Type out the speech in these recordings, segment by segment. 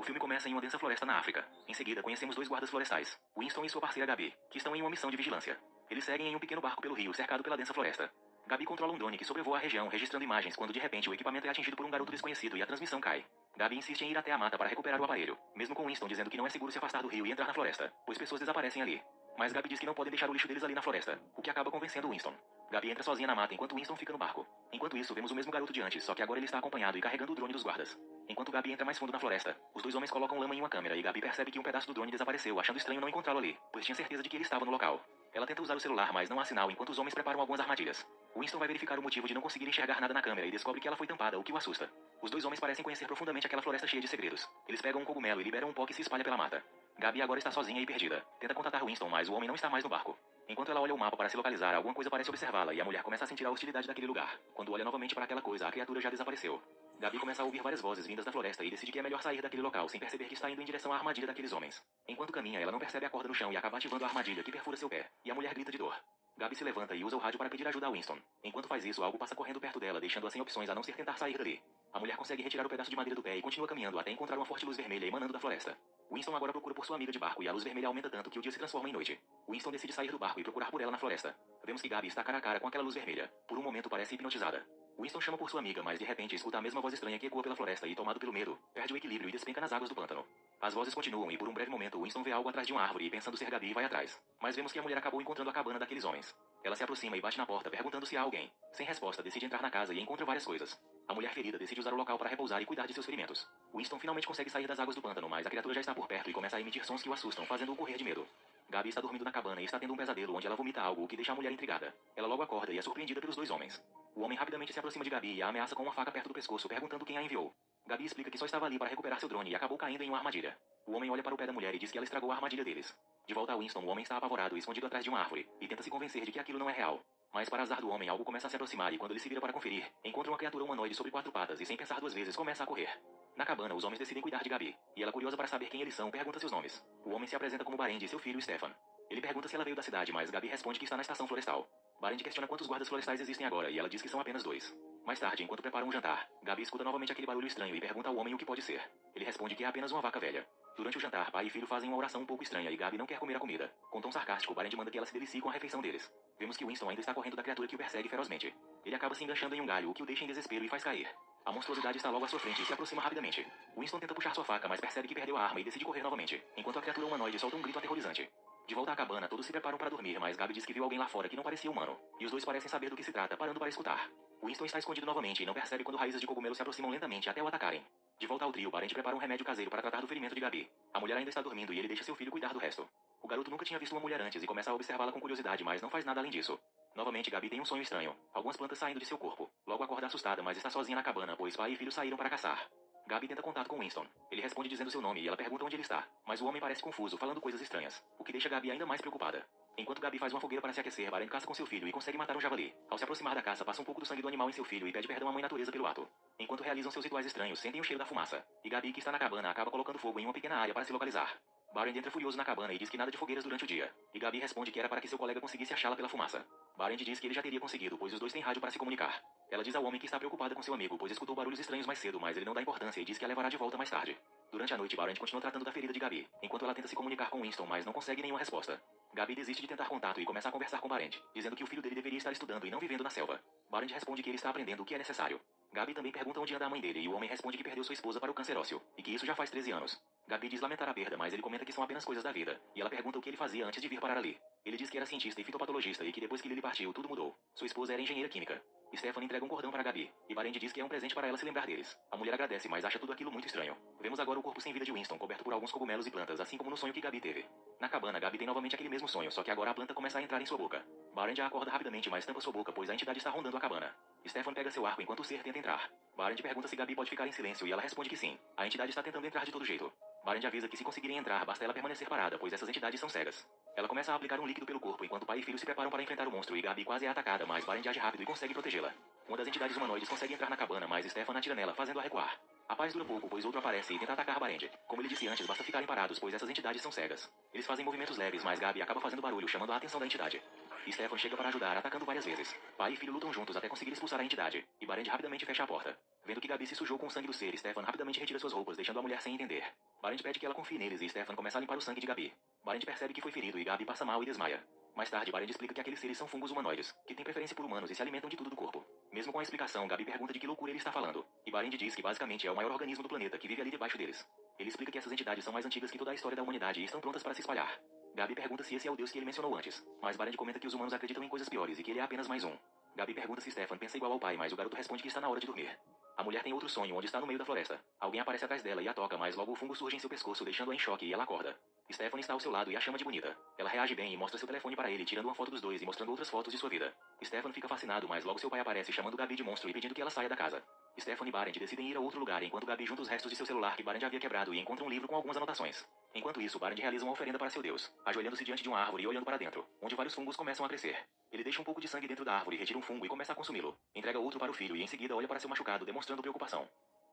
filme começa em uma densa floresta na África. Em seguida, conhecemos dois guardas florestais, Winston e sua parceira Gabi, que estão em uma missão de vigilância. Eles seguem em um pequeno barco pelo rio, cercado pela densa floresta. Gabi controla um drone que sobrevoa a região, registrando imagens quando de repente o equipamento é atingido por um garoto desconhecido e a transmissão cai. Gabi insiste em ir até a mata para recuperar o aparelho, mesmo com Winston dizendo que não é seguro se afastar do rio e entrar na floresta, pois pessoas desaparecem ali. Mas Gabi diz que não podem deixar o lixo deles ali na floresta, o que acaba convencendo Winston. Gabi entra sozinha na mata enquanto Winston fica no barco. Enquanto isso, vemos o mesmo garoto de antes, só que agora ele está acompanhado e carregando o drone dos guardas. Enquanto Gabi entra mais fundo na floresta, os dois homens colocam lama em uma câmera e Gabi percebe que um pedaço do drone desapareceu, achando estranho não encontrá-lo ali, pois tinha certeza de que ele estava no local. Ela tenta usar o celular, mas não há sinal enquanto os homens preparam algumas armadilhas. Winston vai verificar o motivo de não conseguir enxergar nada na câmera e descobre que ela foi tampada, o que o assusta. Os dois homens parecem conhecer profundamente aquela floresta cheia de segredos. Eles pegam um cogumelo e liberam um pó que se espalha pela mata. Gabi agora está sozinha e perdida. Tenta contatar Winston, mas o homem não está mais no barco. Enquanto ela olha o mapa para se localizar, alguma coisa parece observá-la e a mulher começa a sentir a hostilidade daquele lugar. Quando olha novamente para aquela coisa, a criatura já desapareceu. Gabi começa a ouvir várias vozes vindas da floresta e decide que é melhor sair daquele local sem perceber que está indo em direção à armadilha daqueles homens. Enquanto caminha, ela não percebe a corda no chão e acaba ativando a armadilha que perfura seu pé, e a mulher grita de dor. Gabi se levanta e usa o rádio para pedir ajuda a Winston. Enquanto faz isso, algo passa correndo perto dela, deixando-a sem opções a não ser tentar sair dali. A mulher consegue retirar o pedaço de madeira do pé e continua caminhando até encontrar uma forte luz vermelha emanando da floresta. Winston agora procura por sua amiga de barco e a luz vermelha aumenta tanto que o dia se transforma em noite. Winston decide sair do barco e procurar por ela na floresta. Vemos que Gabi está cara a cara com aquela luz vermelha. Por um momento parece hipnotizada. Winston chama por sua amiga, mas de repente escuta a mesma voz estranha que ecoa pela floresta e, tomado pelo medo, perde o equilíbrio e despenca nas águas do pântano. As vozes continuam e por um breve momento Winston vê algo atrás de uma árvore e, pensando ser Gabi, vai atrás. Mas vemos que a mulher acabou encontrando a cabana daqueles homens. Ela se aproxima e bate na porta perguntando se há alguém. Sem resposta, decide entrar na casa e encontra várias coisas. A mulher ferida decide usar o local para repousar e cuidar de seus ferimentos. Winston finalmente consegue sair das águas do pântano, mas a criatura já está por perto e começa a emitir sons que o assustam, fazendo-o correr de medo. Gabi está dormindo na cabana e está tendo um pesadelo onde ela vomita algo, o que deixa a mulher intrigada. Ela logo acorda e é surpreendida pelos dois homens. O homem rapidamente se aproxima de Gabi e a ameaça com uma faca perto do pescoço, perguntando quem a enviou. Gabi explica que só estava ali para recuperar seu drone e acabou caindo em uma armadilha. O homem olha para o pé da mulher e diz que ela estragou a armadilha deles. De volta a Winston, o homem está apavorado e escondido atrás de uma árvore, e tenta se convencer de que aquilo não é real. Mas para azar do homem, algo começa a se aproximar e quando ele se vira para conferir, encontra uma criatura humanoide sobre 4 patas e sem pensar 2 vezes começa a correr. Na cabana, os homens decidem cuidar de Gabi, e ela, curiosa para saber quem eles são, pergunta seus nomes. O homem se apresenta como Barend e seu filho Stefan. Ele pergunta se ela veio da cidade, mas Gabi responde que está na estação florestal. Barend questiona quantos guardas florestais existem agora e ela diz que são apenas 2. Mais tarde, enquanto preparam um jantar, Gabi escuta novamente aquele barulho estranho e pergunta ao homem o que pode ser. Ele responde que é apenas uma vaca velha. Durante o jantar, pai e filho fazem uma oração um pouco estranha e Gabi não quer comer a comida. Com tom sarcástico, Barend manda que ela se delicie com a refeição deles. Vemos que Winston ainda está correndo da criatura que o persegue ferozmente. Ele acaba se enganchando em um galho, o que o deixa em desespero e faz cair. A monstruosidade está logo à sua frente e se aproxima rapidamente. Winston tenta puxar sua faca, mas percebe que perdeu a arma e decide correr novamente, enquanto a criatura humanoide solta um grito aterrorizante. De volta à cabana, todos se preparam para dormir, mas Gabi diz que viu alguém lá fora que não parecia humano, e os dois parecem saber do que se trata, parando para escutar. Winston está escondido novamente e não percebe quando raízes de cogumelo se aproximam lentamente até o atacarem. De volta ao trio, Barend prepara um remédio caseiro para tratar do ferimento de Gabi. A mulher ainda está dormindo e ele deixa seu filho cuidar do resto. O garoto nunca tinha visto uma mulher antes e começa a observá-la com curiosidade, mas não faz nada além disso. Novamente, Gabi tem um sonho estranho. Algumas plantas saindo de seu corpo. Logo acorda assustada, mas está sozinha na cabana, pois pai e filho saíram para caçar. Gabi tenta contato com Winston. Ele responde dizendo seu nome e ela pergunta onde ele está. Mas o homem parece confuso, falando coisas estranhas, o que deixa Gabi ainda mais preocupada. Enquanto Gabi faz uma fogueira para se aquecer, Barend caça com seu filho e consegue matar um javali. Ao se aproximar da caça, passa um pouco do sangue do animal em seu filho e pede perdão à mãe natureza pelo ato. Enquanto realizam seus rituais estranhos, sentem o cheiro da fumaça. E Gabi, que está na cabana, acaba colocando fogo em uma pequena área para se localizar. Barend entra furioso na cabana e diz que nada de fogueiras durante o dia. E Gabi responde que era para que seu colega conseguisse achá-la pela fumaça. Barend diz que ele já teria conseguido, pois os dois têm rádio para se comunicar. Ela diz ao homem que está preocupada com seu amigo, pois escutou barulhos estranhos mais cedo, mas ele não dá importância e diz que a levará de volta mais tarde. Durante a noite, Barend continua tratando da ferida de Gabi, enquanto ela tenta se comunicar com Winston, mas não consegue nenhuma resposta. Gabi desiste de tentar contato e começa a conversar com Barend, dizendo que o filho dele deveria estar estudando e não vivendo na selva. Barend responde que ele está aprendendo o que é necessário. Gabi também pergunta onde anda a mãe dele e o homem responde que perdeu sua esposa para o câncer ósseo, e que isso já faz 13 anos. Gabi diz lamentar a perda, mas ele comenta que são apenas coisas da vida, e ela pergunta o que ele fazia antes de vir parar ali. Ele diz que era cientista e fitopatologista e que depois que Lily partiu, tudo mudou. Sua esposa era engenheira química. Stefan entrega um cordão para Gabi, e Barend diz que é um presente para ela se lembrar deles. A mulher agradece, mas acha tudo aquilo muito estranho. Vemos agora o corpo sem vida de Winston, coberto por alguns cogumelos e plantas, assim como no sonho que Gabi teve. Na cabana, Gabi tem novamente aquele mesmo sonho, só que agora a planta começa a entrar em sua boca. Barend a acorda rapidamente, mas tampa sua boca, pois a entidade está rondando a cabana. Stefan pega seu arco enquanto o ser tenta entrar. Barend pergunta se Gabi pode ficar em silêncio e ela responde que sim. A entidade está tentando entrar de todo jeito. Barend avisa que se conseguirem entrar, basta ela permanecer parada, pois essas entidades são cegas. Ela começa a aplicar um líquido pelo corpo enquanto pai e filho se preparam para enfrentar o monstro e Gabi quase é atacada, mas Barend age rápido e consegue protegê-la. Uma das entidades humanoides consegue entrar na cabana, mas Stefan atira nela, fazendo-a recuar. A paz dura pouco, pois outro aparece e tenta atacar Barend. Como ele disse antes, basta ficarem parados, pois essas entidades são cegas. Eles fazem movimentos leves, mas Gabi acaba fazendo barulho, chamando a atenção da entidade. Stefan chega para ajudar, atacando várias vezes. Pai e filho lutam juntos até conseguir expulsar a entidade, e Barend rapidamente fecha a porta. Vendo que Gabi se sujou com o sangue do ser, Stefan rapidamente retira suas roupas, deixando a mulher sem entender. Barend pede que ela confie neles e Stefan começa a limpar o sangue de Gabi. Barend percebe que foi ferido e Gabi passa mal e desmaia. Mais tarde, Barend explica que aqueles seres são fungos humanoides, que têm preferência por humanos e se alimentam de tudo do corpo. Mesmo com a explicação, Gabi pergunta de que loucura ele está falando, e Barend diz que basicamente é o maior organismo do planeta que vive ali debaixo deles. Ele explica que essas entidades são mais antigas que toda a história da humanidade e estão prontas para se espalhar. Gabi pergunta se esse é o deus que ele mencionou antes, mas Barend comenta que os humanos acreditam em coisas piores e que ele é apenas mais um. Gabi pergunta se Stefan pensa igual ao pai, mas o garoto responde que está na hora de dormir. A mulher tem outro sonho onde está no meio da floresta. Alguém aparece atrás dela e a toca, mas logo o fungo surge em seu pescoço, deixando-a em choque e ela acorda. Stephanie está ao seu lado e a chama de bonita. Ela reage bem e mostra seu telefone para ele, tirando uma foto dos dois e mostrando outras fotos de sua vida. Stefan fica fascinado, mas logo seu pai aparece chamando Gabi de monstro e pedindo que ela saia da casa. Stefan e Barend decidem ir a outro lugar enquanto Gabi junta os restos de seu celular que Barend havia quebrado e encontra um livro com algumas anotações. Enquanto isso, Barend realiza uma oferenda para seu deus, ajoelhando-se diante de uma árvore e olhando para dentro, onde vários fungos começam a crescer. Ele deixa um pouco de sangue dentro da árvore, retira um fungo e começa a consumi-lo. Entrega outro para o filho e em seguida olha para seu machucado, demonstrando preocupação.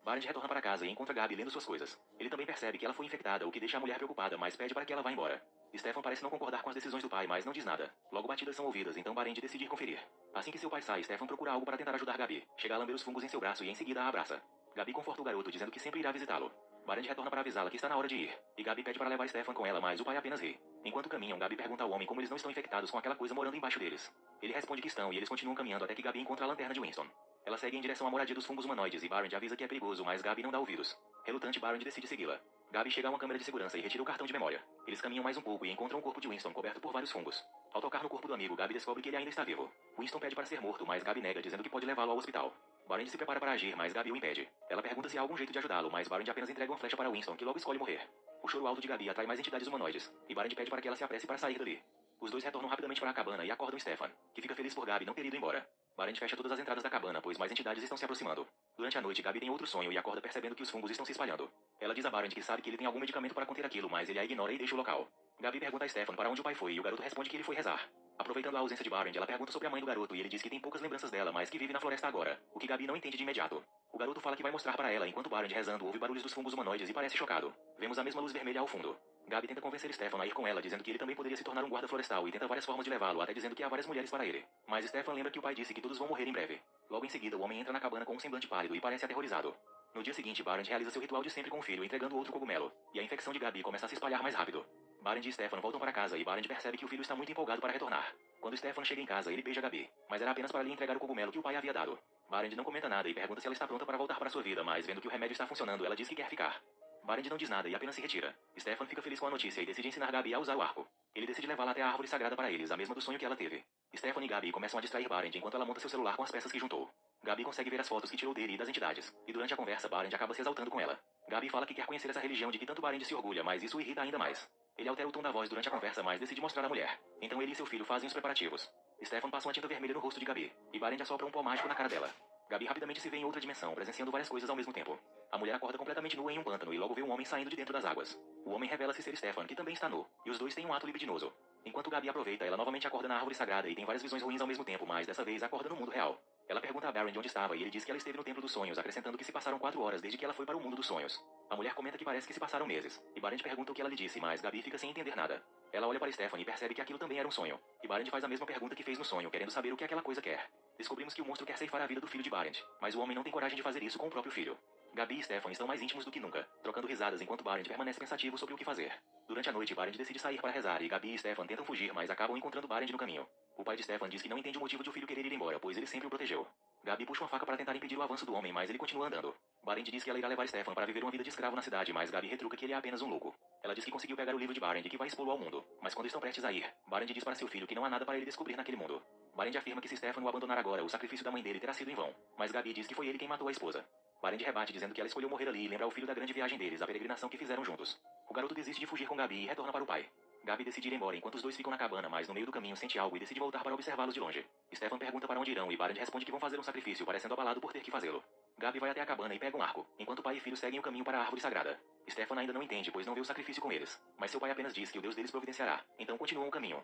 Barend retorna para casa e encontra Gabi lendo suas coisas. Ele também percebe que ela foi infectada, o que deixa a mulher preocupada, mas pede para que ela vá embora. Stefan parece não concordar com as decisões do pai, mas não diz nada. Logo batidas são ouvidas, então Barend decide ir conferir. Assim que seu pai sai, Stefan procura algo para tentar ajudar Gabi. Chega a lamber os fungos em seu braço e em seguida a abraça. Gabi conforta o garoto, dizendo que sempre irá visitá-lo. Barend retorna para avisá-la que está na hora de ir. E Gabi pede para levar Stefan com ela, mas o pai apenas ri. Enquanto caminham, Gabi pergunta ao homem como eles não estão infectados com aquela coisa morando embaixo deles. Ele responde que estão e eles continuam caminhando até que Gabi encontra a lanterna de Winston. Ela segue em direção à moradia dos fungos humanoides e Barend avisa que é perigoso, mas Gabi não dá ouvidos. Relutante, Barend decide segui-la. Gabi chega a uma câmera de segurança e retira o cartão de memória. Eles caminham mais um pouco e encontram o corpo de Winston coberto por vários fungos. Ao tocar no corpo do amigo, Gabi descobre que ele ainda está vivo. Winston pede para ser morto, mas Gabi nega, dizendo que pode levá-lo ao hospital. Barend se prepara para agir, mas Gabi o impede. Ela pergunta se há algum jeito de ajudá-lo, mas Barend apenas entrega uma flecha para Winston, que logo escolhe morrer. O choro alto de Gabi atrai mais entidades humanoides, e Barend pede para que ela se apresse para sair dali. Os dois retornam rapidamente para a cabana e acordam Stefan, que fica feliz por Gabi não ter ido embora. Barend fecha todas as entradas da cabana, pois mais entidades estão se aproximando. Durante a noite, Gabi tem outro sonho e acorda percebendo que os fungos estão se espalhando. Ela diz a Barend que sabe que ele tem algum medicamento para conter aquilo, mas ele a ignora e deixa o local. Gabi pergunta a Stefan para onde o pai foi e o garoto responde que ele foi rezar. Aproveitando a ausência de Barend, ela pergunta sobre a mãe do garoto e ele diz que tem poucas lembranças dela, mas que vive na floresta agora, o que Gabi não entende de imediato. O garoto fala que vai mostrar para ela enquanto Barend rezando ouve barulhos dos fungos humanoides e parece chocado. Vemos a mesma luz vermelha ao fundo. Gabi tenta convencer Stefan a ir com ela, dizendo que ele também poderia se tornar um guarda florestal e tenta várias formas de levá-lo, até dizendo que há várias mulheres para ele. Mas Stefan lembra que o pai disse que todos vão morrer em breve. Logo em seguida, o homem entra na cabana com um semblante pálido e parece aterrorizado. No dia seguinte, Barend realiza seu ritual de sempre com o filho, entregando outro cogumelo, e a infecção de Gabi começa a se espalhar mais rápido. Barend e Stefan voltam para casa e Barend percebe que o filho está muito empolgado para retornar. Quando Stefan chega em casa, ele beija Gabi, mas era apenas para lhe entregar o cogumelo que o pai havia dado. Barend não comenta nada e pergunta se ela está pronta para voltar para sua vida, mas vendo que o remédio está funcionando, ela diz que quer ficar. Barend não diz nada e apenas se retira. Stefan fica feliz com a notícia e decide ensinar Gabi a usar o arco. Ele decide levá-la até a árvore sagrada para eles, a mesma do sonho que ela teve. Stefan e Gabi começam a distrair Barend enquanto ela monta seu celular com as peças que juntou. Gabi consegue ver as fotos que tirou dele e das entidades, e durante a conversa Barend acaba se exaltando com ela. Gabi fala que quer conhecer essa religião de que tanto Barend se orgulha, mas isso o irrita ainda mais. Ele altera o tom da voz durante a conversa, mas decide mostrar a mulher. Então ele e seu filho fazem os preparativos. Stefan passa uma tinta vermelha no rosto de Gabi, e Barend assopra um pó mágico na cara dela. Gabi rapidamente se vê em outra dimensão, presenciando várias coisas ao mesmo tempo. A mulher acorda completamente nua em um pântano e logo vê um homem saindo de dentro das águas. O homem revela-se ser Stefan, que também está nu, e os dois têm um ato libidinoso. Enquanto Gabi aproveita, ela novamente acorda na árvore sagrada e tem várias visões ruins ao mesmo tempo, mas dessa vez acorda no mundo real. Ela pergunta a Barend onde estava e ele diz que ela esteve no Templo dos Sonhos, acrescentando que se passaram 4 horas desde que ela foi para o mundo dos sonhos. A mulher comenta que parece que se passaram meses, e Barend pergunta o que ela lhe disse, mas Gabi fica sem entender nada. Ela olha para Stefan e percebe que aquilo também era um sonho, e Barend faz a mesma pergunta que fez no sonho, querendo saber o que aquela coisa quer. Descobrimos que o monstro quer ceifar a vida do filho de Barend, mas o homem não tem coragem de fazer isso com o próprio filho. Gabi e Stefan estão mais íntimos do que nunca, trocando risadas enquanto Barend permanece pensativo sobre o que fazer. Durante a noite, Barend decide sair para rezar e Gabi e Stefan tentam fugir, mas acabam encontrando Barend no caminho. O pai de Stefan diz que não entende o motivo de o filho querer ir embora, pois ele sempre o protegeu. Gabi puxa uma faca para tentar impedir o avanço do homem, mas ele continua andando. Barend diz que ela irá levar Stefan para viver uma vida de escravo na cidade, mas Gabi retruca que ele é apenas um louco. Ela diz que conseguiu pegar o livro de Barend e que vai expô-lo ao mundo, mas quando estão prestes a ir, Barend diz para seu filho que não há nada para ele descobrir naquele mundo. Barend afirma que se Stefan o abandonar agora, o sacrifício da mãe dele terá sido em vão, mas Gabi diz que foi ele quem matou a esposa. Barend rebate dizendo que ela escolheu morrer ali e lembra ao filho da grande viagem deles, a peregrinação que fizeram juntos. O garoto desiste de fugir com Gabi e retorna para o pai. Gabi decide ir embora enquanto os dois ficam na cabana, mas no meio do caminho sente algo e decide voltar para observá-los de longe. Stefan pergunta para onde irão e Barend responde que vão fazer um sacrifício, parecendo abalado por ter que fazê-lo. Gabi vai até a cabana e pega um arco, enquanto pai e filho seguem o caminho para a árvore sagrada. Stefan ainda não entende, pois não vê o sacrifício com eles, mas seu pai apenas diz que o deus deles providenciará, então continuam o caminho.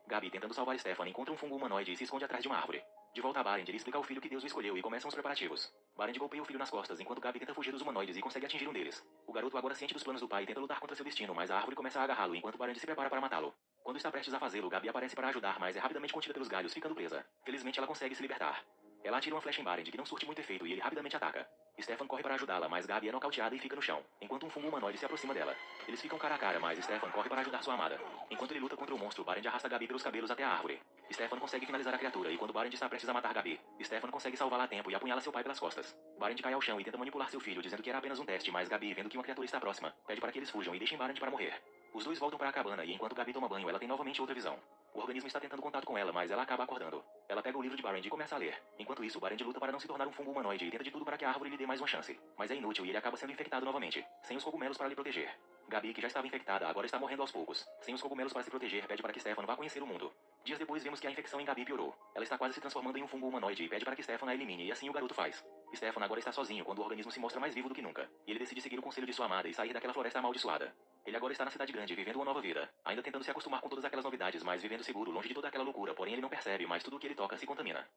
Gabi, tentando salvar Stefan, encontra um fungo humanoide e se esconde atrás de uma árvore. De volta a Barend, ele explica ao filho que Deus o escolheu e começam os preparativos. Barend golpeia o filho nas costas enquanto Gabi tenta fugir dos humanoides e consegue atingir um deles. O garoto, agora ciente dos planos do pai, tenta lutar contra seu destino, mas a árvore começa a agarrá-lo enquanto Barend se prepara para matá-lo. Quando está prestes a fazê-lo, Gabi aparece para ajudar, mas é rapidamente contida pelos galhos, ficando presa. Felizmente ela consegue se libertar. Ela atira uma flecha em Barend, que não surte muito efeito, e ele rapidamente ataca. Stefan corre para ajudá-la, mas Gabi é nocauteada e fica no chão, enquanto um fungo humanoide se aproxima dela. Eles ficam cara a cara, mas Stefan corre para ajudar sua amada. Enquanto ele luta contra o monstro, Barend arrasta Gabi pelos cabelos até a árvore. Stefan consegue finalizar a criatura e quando Barend está prestes a matar Gabi, Stefan consegue salvá-la a tempo e apunhala seu pai pelas costas. Barend cai ao chão e tenta manipular seu filho, dizendo que era apenas um teste, mas Gabi, vendo que uma criatura está próxima, pede para que eles fujam e deixem Barend para morrer. Os dois voltam para a cabana e enquanto Gabi toma banho, ela tem novamente outra visão. O organismo está tentando contato com ela, mas ela acaba acordando. Ela pega o livro de Barend e começa a ler. Enquanto isso, Barend luta para não se tornar um fungo humanoide e tenta de tudo para que a árvore lhe dê mais uma chance. Mas é inútil e ele acaba sendo infectado novamente, sem os cogumelos para lhe proteger. Gabi, que já estava infectada, agora está morrendo aos poucos. Sem os cogumelos para se proteger, pede para que Stefan vá conhecer o mundo. Dias depois, vemos que a infecção em Gabi piorou. Ela está quase se transformando em um fungo humanoide e pede para que Stefan a elimine, e assim o garoto faz. Stefan agora está sozinho quando o organismo se mostra mais vivo do que nunca. E ele decide seguir o conselho de sua amada e sair daquela floresta amaldiçoada. Ele agora está na cidade grande, vivendo uma nova vida. Ainda tentando se acostumar com todas aquelas novidades, mas vivendo seguro, longe de toda aquela loucura. Porém ele não percebe, mas tudo o que ele toca se contamina.